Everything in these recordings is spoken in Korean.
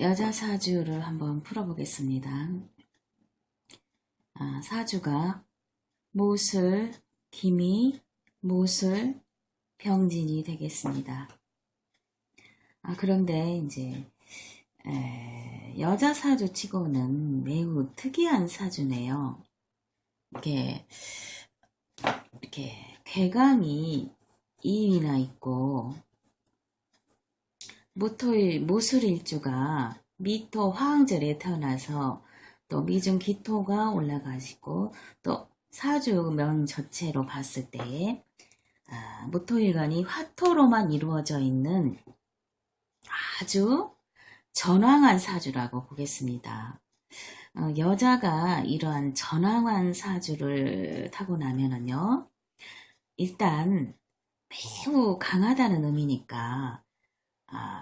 여자 사주를 한번 풀어보겠습니다. 사주가 모술, 기미, 모술, 병진이 되겠습니다. 그런데 이제 여자 사주 치고는 매우 특이한 사주네요. 이렇게 괴강이 2위나 있고 모술일주가 미토 화왕절에 태어나서 또 미중 기토가 올라가시고 또 사주명 전체로 봤을 때 모토일간이 화토로만 이루어져 있는 아주 전황한 사주라고 보겠습니다. 여자가 이러한 전황한 사주를 타고나면은요, 일단 매우 강하다는 의미니까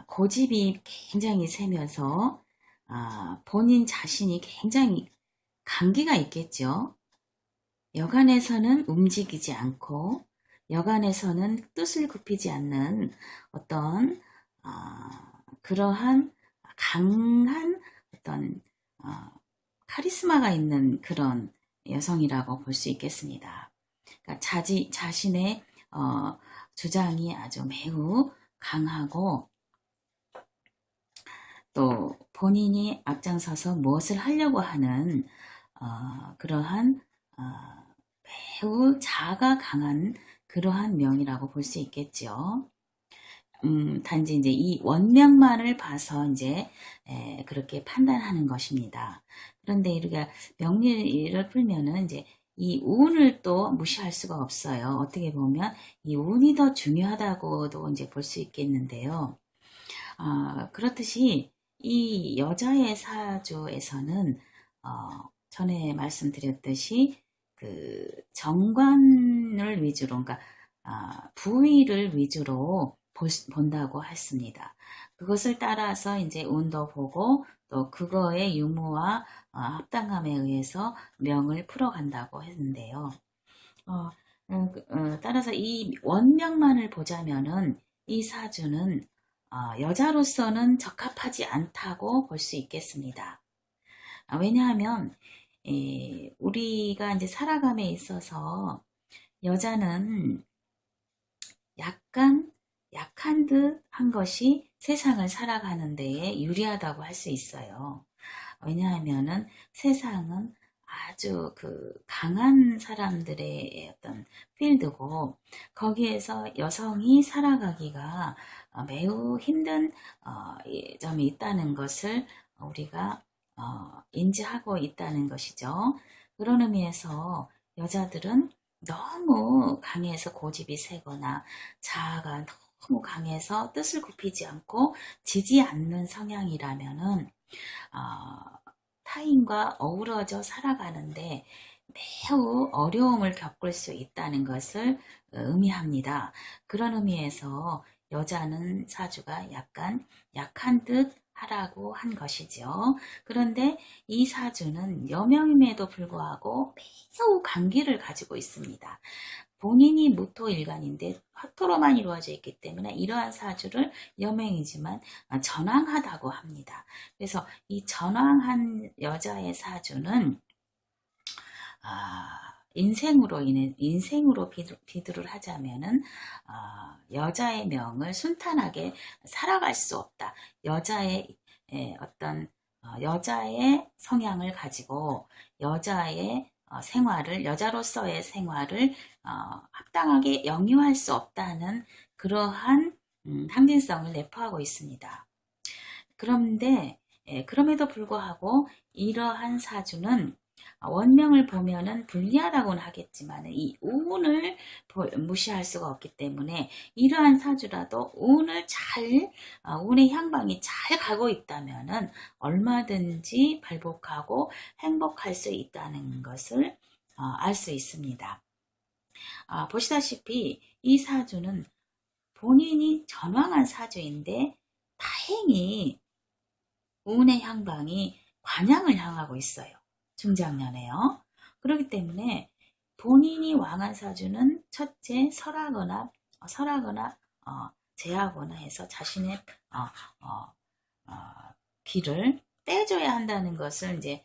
고집이 굉장히 세면서 본인 자신이 굉장히 강기가 있겠죠. 여간에서는 움직이지 않고 여간에서는 뜻을 굽히지 않는 어떤 그러한 강한 어떤 카리스마가 있는 그런 여성이라고 볼 수 있겠습니다. 그러니까 자신의 주장이 아주 매우 강하고 또 본인이 앞장서서 무엇을 하려고 하는 그러한 매우 자아가 강한 그러한 명이라고 볼 수 있겠죠. 단지 이제 이 원명만을 봐서 이제 그렇게 판단하는 것입니다. 그런데 우리가 명리를 풀면은 이제 이 운을 또 무시할 수가 없어요. 어떻게 보면 이 운이 더 중요하다고도 이제 볼 수 있겠는데요. 그렇듯이 이 여자의 사주에서는 전에 말씀드렸듯이 그 정관을 위주로, 그러니까 부위를 위주로 본다고 했습니다. 그것을 따라서 이제 운도 보고 또 그거의 유무와 합당함에 의해서 명을 풀어간다고 했는데요. 따라서 이 원명만을 보자면은 이 사주는 여자로서는 적합하지 않다고 볼 수 있겠습니다. 왜냐하면 우리가 이제 살아감에 있어서 여자는 약간 약한 듯 한 것이 세상을 살아가는 데에 유리하다고 할 수 있어요. 왜냐하면은 세상은 아주 그 강한 사람들의 어떤 필드고 거기에서 여성이 살아가기가 매우 힘든 점이 있다는 것을 우리가 인지하고 있다는 것이죠. 그런 의미에서 여자들은 너무 강해서 고집이 세거나 자아가 너무 강해서 뜻을 굽히지 않고 지지 않는 성향이라면은 타인과 어우러져 살아가는데 매우 어려움을 겪을 수 있다는 것을 의미합니다. 그런 의미에서 여자는 사주가 약간 약한 듯 하라고 한 것이죠. 그런데 이 사주는 여명임에도 불구하고 매우 강기를 가지고 있습니다. 본인이 무토일간인데 화토로만 이루어져 있기 때문에 이러한 사주를 여명이지만 전황하다고 합니다. 그래서 이 전황한 여자의 사주는 인생으로 비두를 하자면은 여자의 명을 순탄하게 살아갈 수 없다. 여자의 여자의 성향을 가지고 여자의 여자로서의 생활을 합당하게 영위할 수 없다는 그러한 상징성을 내포하고 있습니다. 그런데 그럼에도 불구하고 이러한 사주는 원명을 보면은 불리하다고는 하겠지만 이 운을 무시할 수가 없기 때문에 이러한 사주라도 운의 향방이 잘 가고 있다면은 얼마든지 발복하고 행복할 수 있다는 것을 알 수 있습니다. 보시다시피 이 사주는 본인이 전황한 사주인데 다행히 운의 향방이 관양을 향하고 있어요. 중장년에요. 그렇기 때문에 본인이 왕한 사주는 첫째 설하거나 제하거나 해서 자신의 귀를 떼줘야 한다는 것을 이제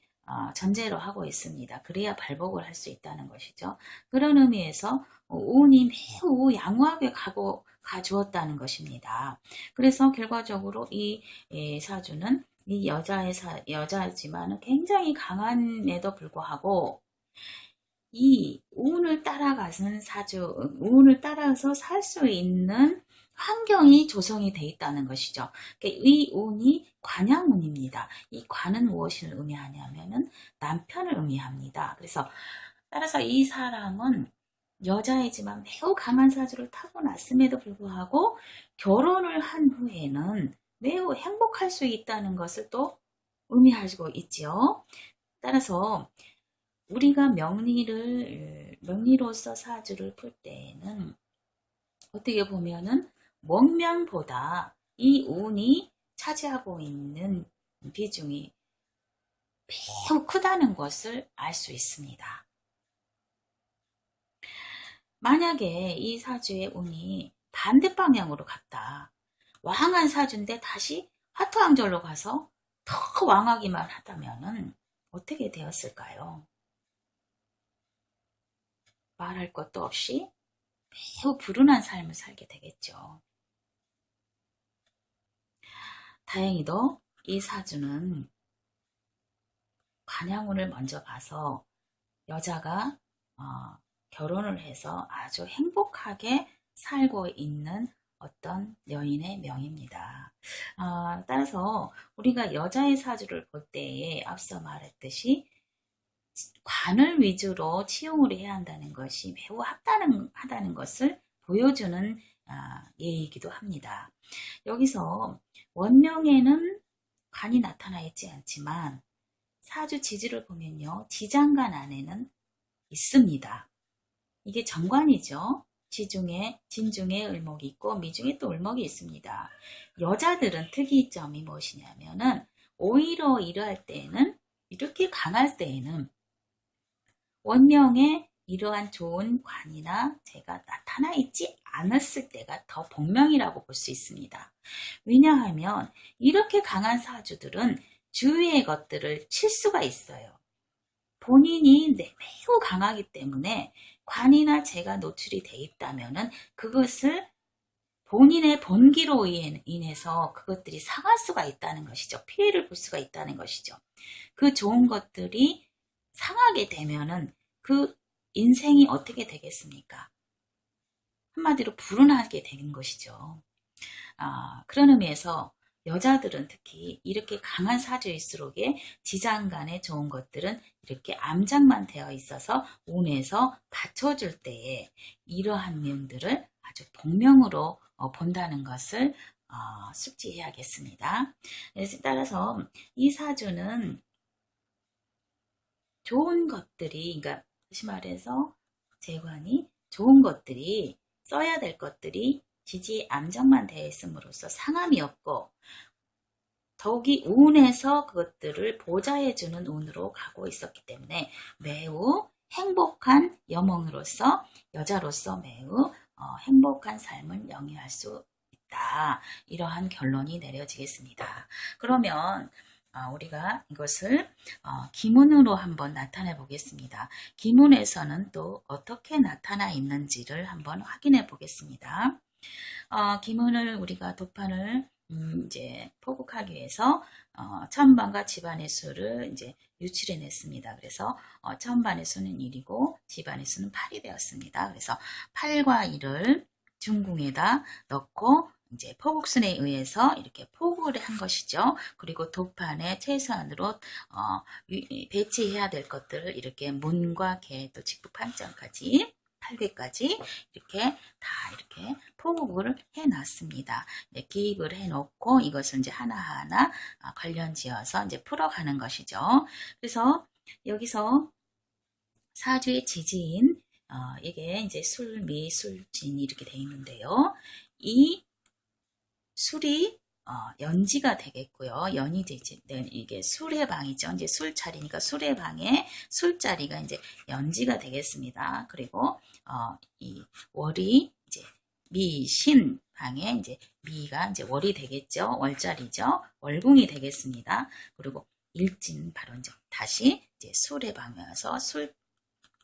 전제로 하고 있습니다. 그래야 발복을 할 수 있다는 것이죠. 그런 의미에서 운이 매우 양호하게 가주었다는 것입니다. 그래서 결과적으로 이 사주는 이 여자지만 굉장히 강함에도 불구하고 이 운을 따라가는 운을 따라서 살 수 있는 환경이 조성이 되어 있다는 것이죠. 그러니까 이 운이 관양운입니다. 이 관은 무엇을 의미하냐면은 남편을 의미합니다. 그래서 따라서 이 사람은 여자이지만 매우 강한 사주를 타고났음에도 불구하고 결혼을 한 후에는 매우 행복할 수 있다는 것을 또 의미하고 있지요. 따라서 우리가 명리로서 사주를 풀 때에는 어떻게 보면은 목명보다 이 운이 차지하고 있는 비중이 매우 크다는 것을 알 수 있습니다. 만약에 이 사주의 운이 반대 방향으로 갔다. 왕한 사주인데 다시 화투항절로 가서 더 왕하기만 하다면은 어떻게 되었을까요? 말할 것도 없이 매우 불운한 삶을 살게 되겠죠. 다행히도 이 사주는 관양운을 먼저 봐서 여자가 결혼을 해서 아주 행복하게 살고 있는 어떤 여인의 명입니다. 따라서 우리가 여자의 사주를 볼 때에 앞서 말했듯이 관을 위주로 치용을 해야 한다는 것이 매우 합당하다는 것을 보여주는 예이기도 합니다. 여기서 원명에는 관이 나타나 있지 않지만 사주 지지를 보면요. 지장간 안에는 있습니다. 이게 정관이죠. 진중에 을목이 있고 미중에 또 을목이 있습니다. 여자들은 특이점이 무엇이냐면은 오히려 이러할 때에는 이렇게 강할 때에는 원명에 이러한 좋은 관이나 재가 나타나 있지 않았을 때가 더 복명이라고 볼 수 있습니다. 왜냐하면 이렇게 강한 사주들은 주위의 것들을 칠 수가 있어요. 본인이 매우 강하기 때문에 관이나 재가 노출이 돼 있다면은 그것을 본인의 본기로 인해서 그것들이 상할 수가 있다는 것이죠. 피해를 볼 수가 있다는 것이죠. 그 좋은 것들이 상하게 되면은 그 인생이 어떻게 되겠습니까? 한마디로 불운하게 되는 것이죠. 그런 의미에서 여자들은 특히 이렇게 강한 사주일수록에 지장간에 좋은 것들은 이렇게 암장만 되어 있어서 운에서 받쳐줄 때에 이러한 면들을 아주 복명으로 본다는 것을 숙지해야겠습니다. 따라서 이 사주는 좋은 것들이, 그러니까 다시 말해서 재관이 좋은 것들이 써야 될 것들이 지지 암정만 되어 있음으로써 상함이 없고 더욱이 운에서 그것들을 보좌해주는 운으로 가고 있었기 때문에 매우 행복한 여몽으로서 여자로서 매우 행복한 삶을 영위할 수 있다. 이러한 결론이 내려지겠습니다. 그러면 우리가 이것을 기문으로 한번 나타내 보겠습니다. 기문에서는 또 어떻게 나타나 있는지를 한번 확인해 보겠습니다. 기문을 우리가 도판을 이제 포국하기 위해서 천반과 집안의 수를 이제 유출해 냈습니다. 그래서 천반의 수는 1이고 집안의 수는 8이 되었습니다. 그래서 8과 1을 중궁에다 넣고 이제 포국순에 의해서 이렇게 포국을 한 것이죠. 그리고 도판에 최소한으로 배치해야 될 것들을 이렇게 문과 개 또 직북판장까지 8개까지 이렇게 다 이렇게 포국을 해놨습니다. 기입을 해놓고 이것을 이제 하나하나 관련 지어서 이제 풀어가는 것이죠. 그래서 여기서 사주의 지지인 이게 이제 술미, 술진 이렇게 되어 있는데요. 이 술이 연지가 되겠고요. 연이 되지. 이게 술의 방이죠. 이제 술자리니까 술의 방에 술자리가 이제 연지가 되겠습니다. 그리고 이 월이 이제 미신 방에 이제 미가 이제 월이 되겠죠. 월자리죠. 월궁이 되겠습니다. 그리고 일진 바로 이제 다시 이제 술의 방에 와서 술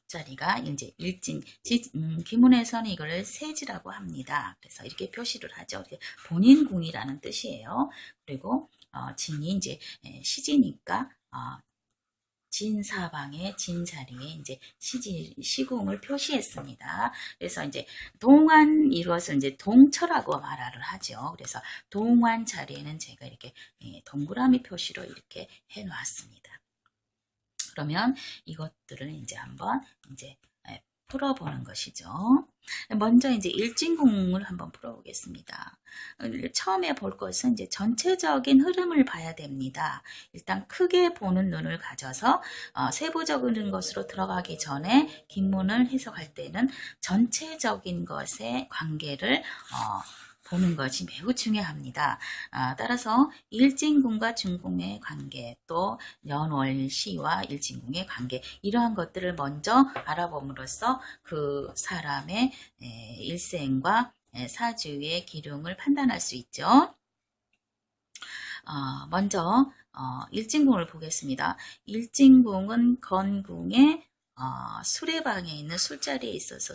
자리가 이제 일진, 기문에서는 이걸 세지라고 합니다. 그래서 이렇게 표시를 하죠. 본인궁이라는 뜻이에요. 그리고 진이 이제 시지니까 진사방의 진자리에 이제 시궁을 표시했습니다. 그래서 이제 동안 이것을 이제 동처라고 말을 하죠. 그래서 동안 자리에는 제가 이렇게 동그라미 표시로 이렇게 해 놨습니다. 그러면 이것들을 이제 한번 이제 풀어보는 것이죠. 먼저 이제 일진궁을 한번 풀어보겠습니다. 처음에 볼 것은 이제 전체적인 흐름을 봐야 됩니다. 일단 크게 보는 눈을 가져서 세부적인 것으로 들어가기 전에 긴문을 해석할 때는 전체적인 것의 관계를 보는 것이 매우 중요합니다. 따라서 일진궁과 중궁의 관계, 또 연월시와 일진궁의 관계, 이러한 것들을 먼저 알아봄으로써 그 사람의 일생과 사주의 기륭을 판단할 수 있죠. 먼저 일진궁을 보겠습니다. 일진궁은 건궁의 수레방에 있는 술자리에 있어서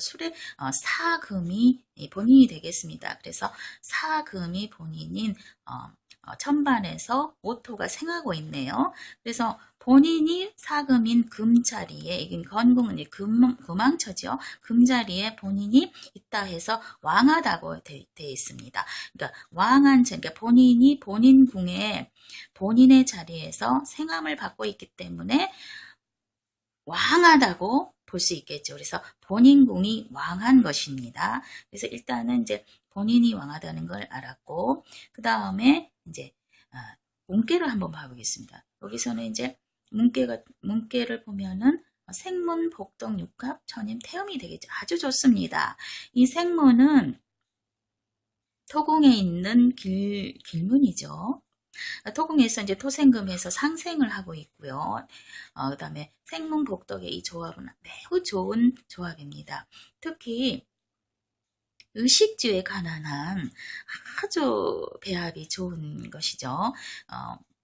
사금이 본인이 되겠습니다. 그래서 사금이 본인인 천반에서 오토가 생하고 있네요. 그래서 본인이 사금인 금자리에, 이게 건궁은 금왕처죠. 금자리에 본인이 있다 해서 왕하다고 되어 있습니다. 그러니까 왕한, 그러니까 본인이 본인 궁에 본인의 자리에서 생함을 받고 있기 때문에 왕하다고 볼 수 있겠죠. 그래서 본인 궁이 왕한 것입니다. 그래서 일단은 이제 본인이 왕하다는 걸 알았고, 그 다음에 이제 문계를 한번 봐보겠습니다. 여기서는 이제 문계를 보면은 생문, 복덕, 육합, 천임, 태음이 되겠죠. 아주 좋습니다. 이 생문은 토궁에 있는 길문이죠. 토궁에서 이제 토생금에서 상생을 하고 있고요. 그 다음에 생문복덕의 이 조합은 매우 좋은 조합입니다. 특히 의식주에 관한 아주 배합이 좋은 것이죠.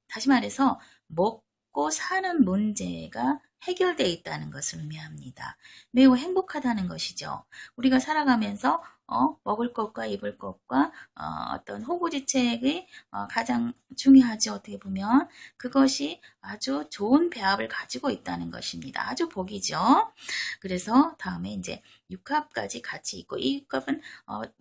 다시 말해서 먹고 사는 문제가 해결되어 있다는 것을 의미합니다. 매우 행복하다는 것이죠. 우리가 살아가면서 먹을 것과 입을 것과 어떤 호구지책이 가장 중요하지. 어떻게 보면 그것이 아주 좋은 배합을 가지고 있다는 것입니다. 아주 복이죠. 그래서 다음에 이제 육합까지 같이 있고, 이 육합은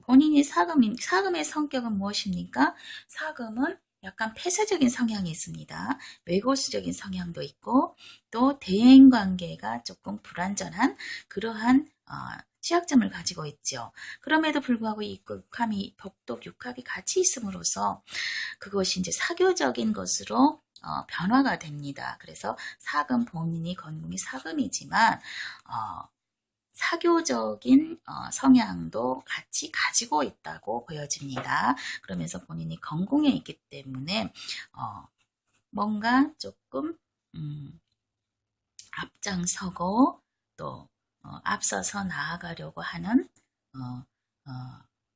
본인이 사금의 성격은 무엇입니까? 사금은 약간 폐쇄적인 성향이 있습니다. 외고수적인 성향도 있고, 또 대인관계가 조금 불완전한 그러한 취약점을 가지고 있죠. 그럼에도 불구하고 이 육합이, 복덕 육합이 같이 있음으로써 그것이 이제 사교적인 것으로 변화가 됩니다. 그래서 사금, 본인이 건궁이 사금이지만 사교적인 성향도 같이 가지고 있다고 보여집니다. 그러면서 본인이 건궁에 있기 때문에 뭔가 조금 앞장서고 또 앞서서 나아가려고 하는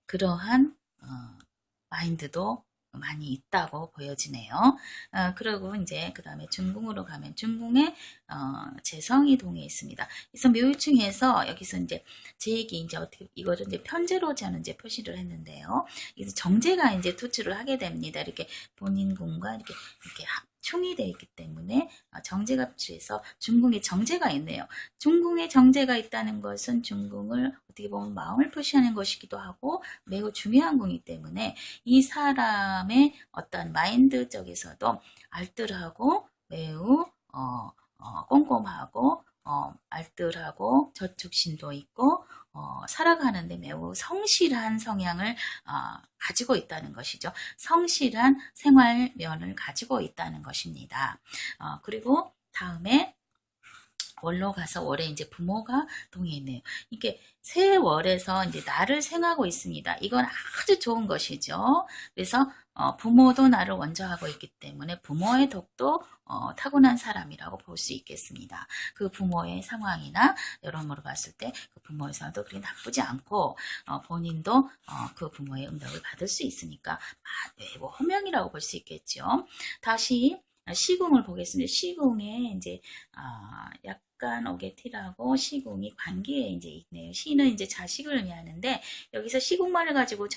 그러한 마인드도 많이 있다고 보여지네요. 그리고 이제 그 다음에 중궁으로 가면 중궁에 재성이 동에 있습니다. 그래서 묘유충에서 여기서 이제 제기 이제 어떻게 이거를 이제 편제로자는 이제 표시를 했는데요. 그래서 정제가 이제 투출을 하게 됩니다. 이렇게 본인 궁과 이렇게 충이 되어 있기 때문에 정제가 투출해서 중궁에 정제가 있네요. 중궁에 정제가 있다는 것은 중궁을 어떻게 보면 마음을 표시하는 것이기도 하고 매우 중요한 궁이기 때문에 이 사람의 어떤 마인드 쪽에서도 알뜰하고 매우 꼼꼼하고 알뜰하고 저축심도 있고 살아가는데 매우 성실한 성향을 가지고 있다는 것이죠. 성실한 생활면을 가지고 있다는 것입니다. 그리고 다음에 월로 가서 월에 이제 부모가 동해있네요. 이게 새 월에서 이제 나를 생하고 있습니다. 이건 아주 좋은 것이죠. 그래서 부모도 나를 원조하고 있기 때문에 부모의 덕도 타고난 사람이라고 볼 수 있겠습니다. 그 부모의 상황이나 여러모로 봤을 때 그 부모의 상황도 그리 나쁘지 않고 본인도 그 부모의 응답을 받을 수 있으니까 외부 호명이라고 볼 수 있겠죠. 다시 시궁을 보겠습니다. 시궁에 이제 약간 어게티라고 시궁이 관계에 이제 있네요. 시는 이제 자식을 의미하는데 여기서 시궁말을 가지고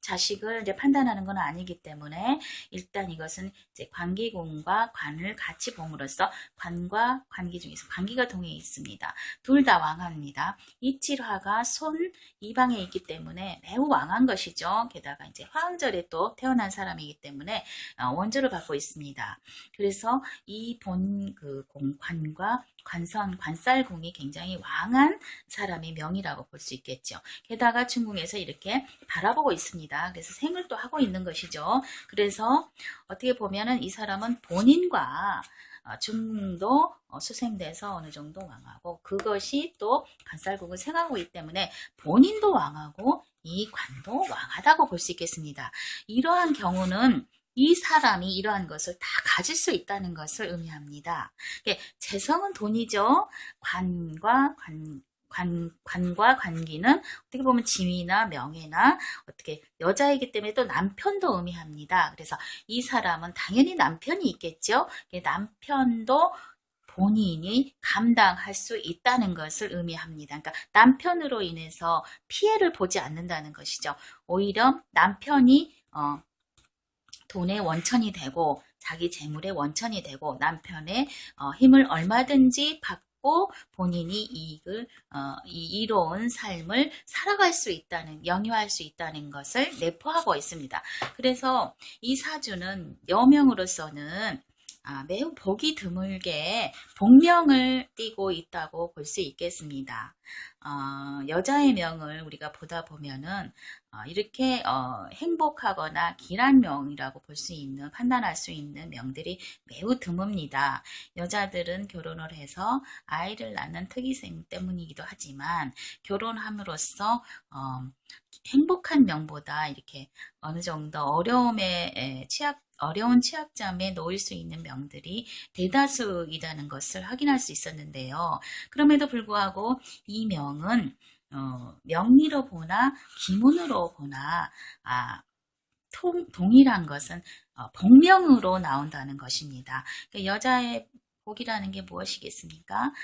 자식을 이제 판단하는 건 아니기 때문에 일단 이것은 이제 관기궁과 관을 같이 봄으로써 관과 관기 중에서 관기가 동해 있습니다. 둘 다 왕합니다. 이칠화가 손 이방에 있기 때문에 매우 왕한 것이죠. 게다가 이제 화음절에 또 태어난 사람이기 때문에 원조를 받고 있습니다. 그래서 이 본 그 관과 관살궁이 굉장히 왕한 사람의 명이라고 볼 수 있겠죠. 게다가 중궁에서 이렇게 바라보고 있습니다. 그래서 생을 또 하고 있는 것이죠. 그래서 어떻게 보면은 이 사람은 본인과 중궁도 수생돼서 어느 정도 왕하고 그것이 또 관살궁을 생하고 있기 때문에 본인도 왕하고 이 관도 왕하다고 볼 수 있겠습니다. 이러한 경우는 이 사람이 이러한 것을 다 가질 수 있다는 것을 의미합니다. 재성은 돈이죠. 관과 관기는 어떻게 보면 지위나 명예나 어떻게 여자이기 때문에 또 남편도 의미합니다. 그래서 이 사람은 당연히 남편이 있겠죠. 남편도 본인이 감당할 수 있다는 것을 의미합니다. 그러니까 남편으로 인해서 피해를 보지 않는다는 것이죠. 오히려 남편이 돈의 원천이 되고 자기 재물의 원천이 되고 남편의 힘을 얼마든지 받고 본인이 이익을 이로운 삶을 살아갈 수 있다는 영유할 수 있다는 것을 내포하고 있습니다. 그래서 이 사주는 여명으로서는 매우 보기 드물게 복명을 띠고 있다고 볼 수 있겠습니다. 여자의 명을 우리가 보다 보면은 이렇게 행복하거나 길한 명이라고 볼 수 있는 판단할 수 있는 명들이 매우 드뭅니다. 여자들은 결혼을 해서 아이를 낳는 특이성 때문이기도 하지만 결혼함으로써 행복한 명보다 이렇게 어느 정도 어려운 취약점에 놓일 수 있는 명들이 대다수이라는 것을 확인할 수 있었는데요. 그럼에도 불구하고 이 명은 명리로 보나 기문으로 보나 동일한 것은 복명으로 나온다는 것입니다. 그러니까 여자의 복이라는 게 무엇이겠습니까?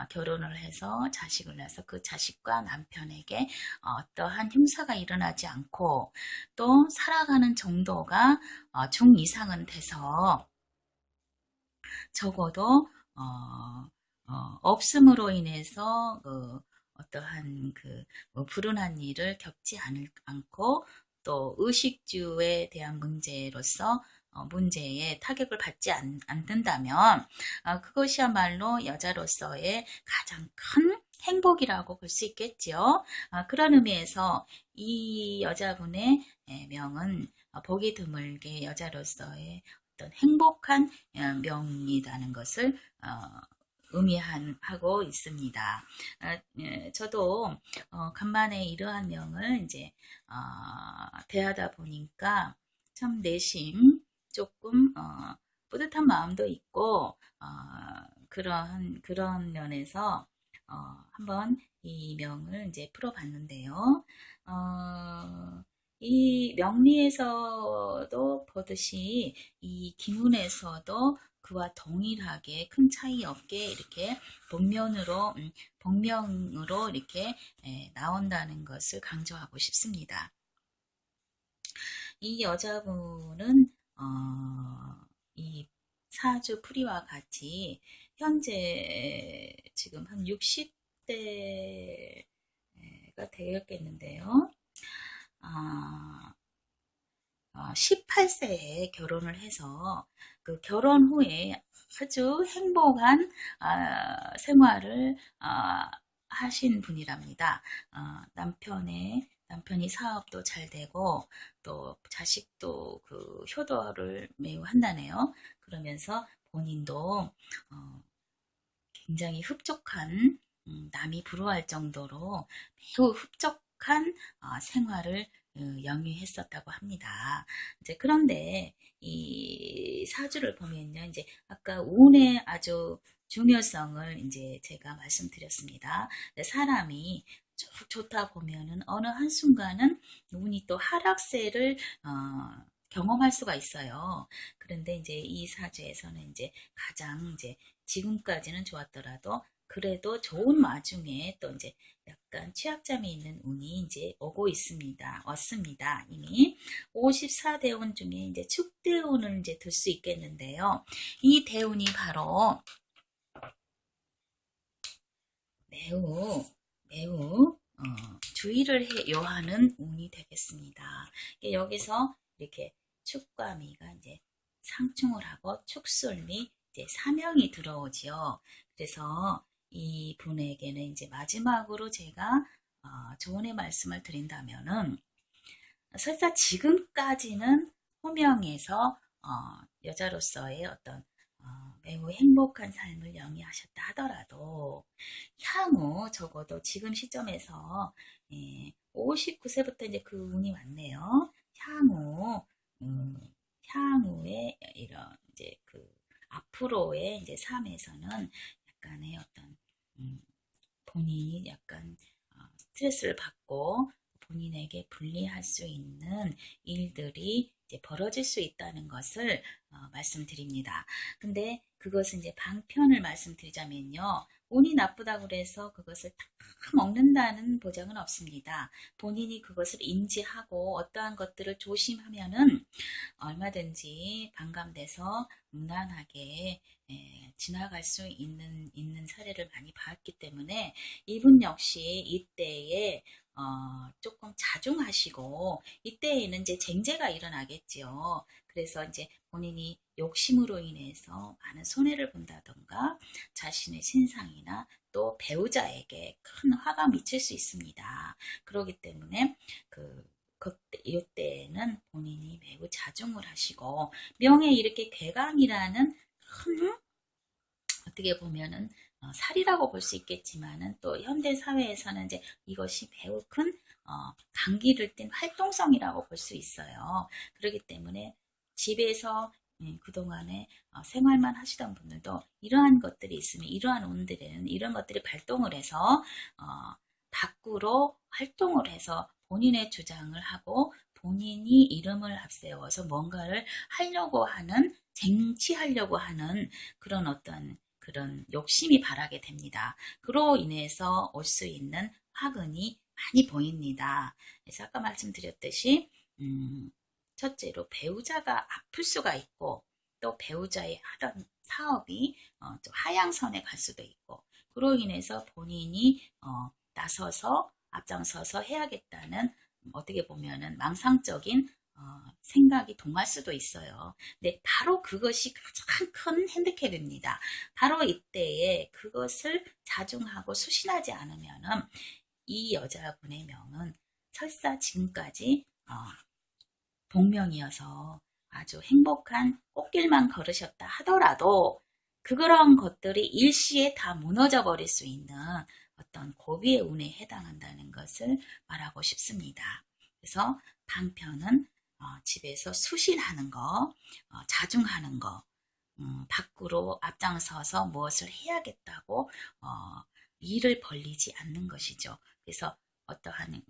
결혼을 해서 자식을 낳아서 그 자식과 남편에게 어떠한 흉사가 일어나지 않고 또 살아가는 정도가 중 이상은 돼서 적어도 없음으로 인해서 어떠한 불운한 일을 겪지 않고 또 의식주에 대한 문제에 타격을 받지 않는다면 그것이야말로 여자로서의 가장 큰 행복이라고 볼 수 있겠죠. 그런 의미에서 이 여자분의 명은 보기 드물게 여자로서의 어떤 행복한 명이라는 것을 의미하고 있습니다. 저도 간만에 이러한 명을 이제 대하다 보니까 참 내심 조금 뿌듯한 마음도 있고 그런 면에서 한번 이 명을 이제 풀어봤는데요. 이 명리에서도 보듯이 이 기문에서도 그와 동일하게 큰 차이 없게 이렇게 본명으로 이렇게 나온다는 것을 강조하고 싶습니다. 이 여자분은 이 사주 풀이와 같이 현재 지금 한 60대가 되었겠는데요. 18세에 결혼을 해서 그 결혼 후에 아주 행복한 생활을 하신 분이랍니다. 남편이 사업도 잘 되고 또 자식도 그 효도를 매우 한다네요. 그러면서 본인도 굉장히 흡족한 남이 부러워할 정도로 매우 흡족한 생활을 영위했었다고 합니다. 이제 그런데 이 사주를 보면요, 이제 아까 운의 아주 중요성을 이제 제가 말씀드렸습니다. 사람이 쭉 좋다 보면은 어느 한순간은 운이 또 하락세를 경험할 수가 있어요. 그런데 이제 이 사주에서는 이제 가장 이제 지금까지는 좋았더라도 그래도 좋은 와중에 또 이제 약간 취약점이 있는 운이 이제 오고 있습니다. 왔습니다. 이미 54대운 중에 이제 축대운을 이제 들 수 있겠는데요. 이 대운이 바로 매우 주의를 요하는 운이 되겠습니다. 여기서 이렇게 축과 미가 이제 상충을 하고 축술미 이제 사명이 들어오지요. 그래서 이 분에게는 이제 마지막으로 제가 조언의 말씀을 드린다면은 설사 지금까지는 호명에서 여자로서의 어떤 매우 행복한 삶을 영위하셨다 하더라도 향후 적어도 지금 시점에서 59세부터 이제 그 운이 왔네요. 향후에 이런 이제 그 앞으로의 이제 삶에서는 약간의 어떤 본인이 약간 스트레스를 받고 본인에게 불리할 수 있는 일들이 이제 벌어질 수 있다는 것을 말씀드립니다. 근데 그것은 이제 방편을 말씀드리자면요. 운이 나쁘다고 그래서 그것을 다 먹는다는 보장은 없습니다. 본인이 그것을 인지하고 어떠한 것들을 조심하면은 얼마든지 반감돼서 무난하게 지나갈 수 있는 사례를 많이 봤기 때문에 이분 역시 이때에 조금 자중하시고 이때에는 이제 쟁제가 일어나겠지요. 그래서 이제 본인이 욕심으로 인해서 많은 손해를 본다던가 자신의 신상이나 또 배우자에게 큰 화가 미칠 수 있습니다. 그렇기 때문에 이때에는 본인이 매우 자중을 하시고 명예 이렇게 괴강이라는 큰 어떻게 보면은 살이라고 볼 수 있겠지만은 또 현대 사회에서는 이제 이것이 매우 큰 강기를 띤 활동성이라고 볼 수 있어요. 그렇기 때문에 집에서 그동안에 생활만 하시던 분들도 이러한 것들이 있으면 이러한 운들에는 이런 것들이 발동을 해서 밖으로 활동을 해서 본인의 주장을 하고 본인이 이름을 앞세워서 뭔가를 하려고 하는 쟁취하려고 하는 그런 어떤 그런 욕심이 발하게 됩니다. 그로 인해서 올 수 있는 화근이 많이 보입니다. 그래서 아까 말씀드렸듯이 첫째로 배우자가 아플 수가 있고 또 배우자의 하던 사업이 좀 하향선에 갈 수도 있고 그로 인해서 본인이 나서서 앞장서서 해야겠다는 어떻게 보면은 망상적인 생각이 동할 수도 있어요. 근데 바로 그것이 가장 큰 핸디캡입니다. 바로 이때에 그것을 자중하고 수신하지 않으면은 이 여자분의 명은 설사 지금까지 복명이어서 아주 행복한 꽃길만 걸으셨다 하더라도 그런 것들이 일시에 다 무너져 버릴 수 있는 어떤 고비의 운에 해당한다는 것을 말하고 싶습니다. 그래서 방편은 집에서 수신하는 거, 자중하는 거, 밖으로 앞장서서 무엇을 해야겠다고 일을 벌리지 않는 것이죠. 그래서 어떠한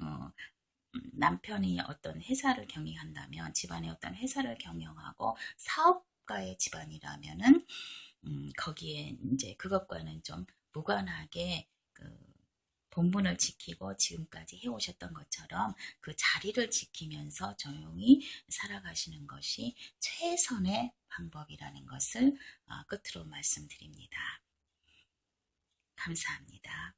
남편이 어떤 회사를 경영한다면 집안의 어떤 회사를 경영하고 사업가의 집안이라면은 거기에 이제 그것과는 좀 무관하게 본분을 지키고 지금까지 해오셨던 것처럼 그 자리를 지키면서 조용히 살아가시는 것이 최선의 방법이라는 것을 끝으로 말씀드립니다. 감사합니다.